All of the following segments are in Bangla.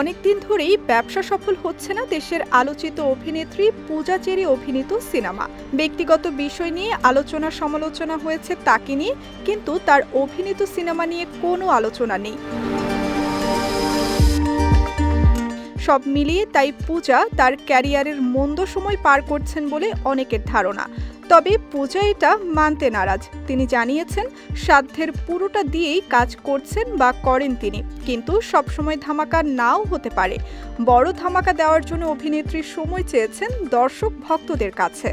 অনেকদিন ধরেই ব্যবসা সফল হচ্ছে না দেশের আলোচিত অভিনেত্রী পূজা চেরি অভিনীত সিনেমা। ব্যক্তিগত বিষয় নিয়ে আলোচনা সমালোচনা হয়েছে তাকে নিয়ে, কিন্তু তার অভিনীত সিনেমা নিয়ে কোনো আলোচনা নেই। সব মিলিয়ে তাই পূজা তার ক্যারিয়ারের মন্দ সময় পার করছেন বলে অনেকের ধারণা। তবে পূজা এটা মানতে নারাজ। তিনি জানিয়েছেন সাধ্যের পুরোটা দিয়েই কাজ করছেন বা করেন তিনি, কিন্তু সবসময় ধামাকা নাও হতে পারে। বড় ধামাকা দেওয়ার জন্য অভিনেত্রী সময় চেয়েছেন দর্শক ভক্তদের কাছে।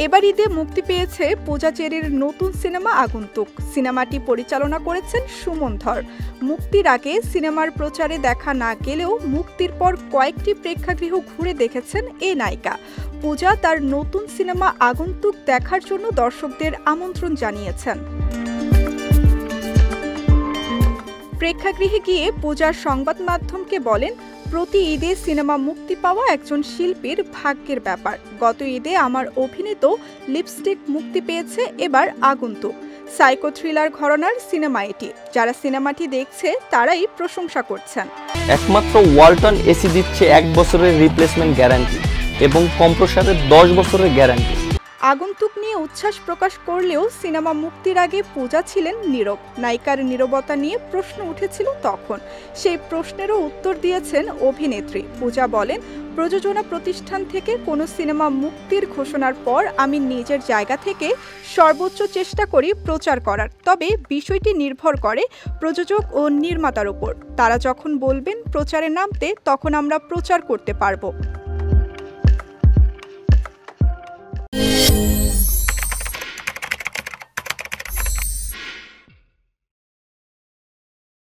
এবার ঈদে মুক্তি পেয়েছে পূজা চেরির নতুন সিনেমা আগন্তুক। সিনেমাটি পরিচালনা করেছেন সুমন ধর। মুক্তির আগে সিনেমার প্রচারে দেখা না গেলেও মুক্তির পর কয়েকটি প্রেক্ষাগৃহ ঘুরে দেখেছেন এই নায়িকা। পূজা তার নতুন সিনেমা আগন্তুক দেখার জন্য দর্শকদের আমন্ত্রণ জানিয়েছেন। প্রেক্ষাগৃহে গিয়ে পূজার সংবাদ মাধ্যমকে বলেন, প্রতি ঈদে সিনেমা মুক্তি পাওয়া একজন শিল্পীর ভাগ্যের ব্যাপার। গত ঈদে আমার অভিনীত লিপস্টিক মুক্তি পেয়েছে, এবার আগন্তুক। সাইকো থ্রিলার ঘরানার সিনেমা এটি। যারা সিনেমাটি দেখছে তারাই প্রশংসা করছেন। একমাত্র ওয়ালটন এসি দিচ্ছে 1 বছরের রিপ্লেসমেন্ট গ্যারান্টি এবং কম্প্রেসারের 10 বছরের গ্যারান্টি। আগন্তুক নিয়ে উচ্ছ্বাস প্রকাশ করলেও সিনেমা মুক্তির আগে পূজা ছিলেন নীরব। নায়িকার নীরবতা নিয়ে প্রশ্ন উঠেছিল তখন। সেই প্রশ্নেরও উত্তর দিয়েছেন অভিনেত্রী। পূজা বলেন, প্রযোজনা প্রতিষ্ঠান থেকে কোনো সিনেমা মুক্তির ঘোষণার পর আমি নিজের জায়গা থেকে সর্বোচ্চ চেষ্টা করি প্রচার করার। তবে বিষয়টি নির্ভর করে প্রযোজক ও নির্মাতার উপর। তারা যখন বলবেন প্রচারে নামতে, তখন আমরা প্রচার করতে পারবো।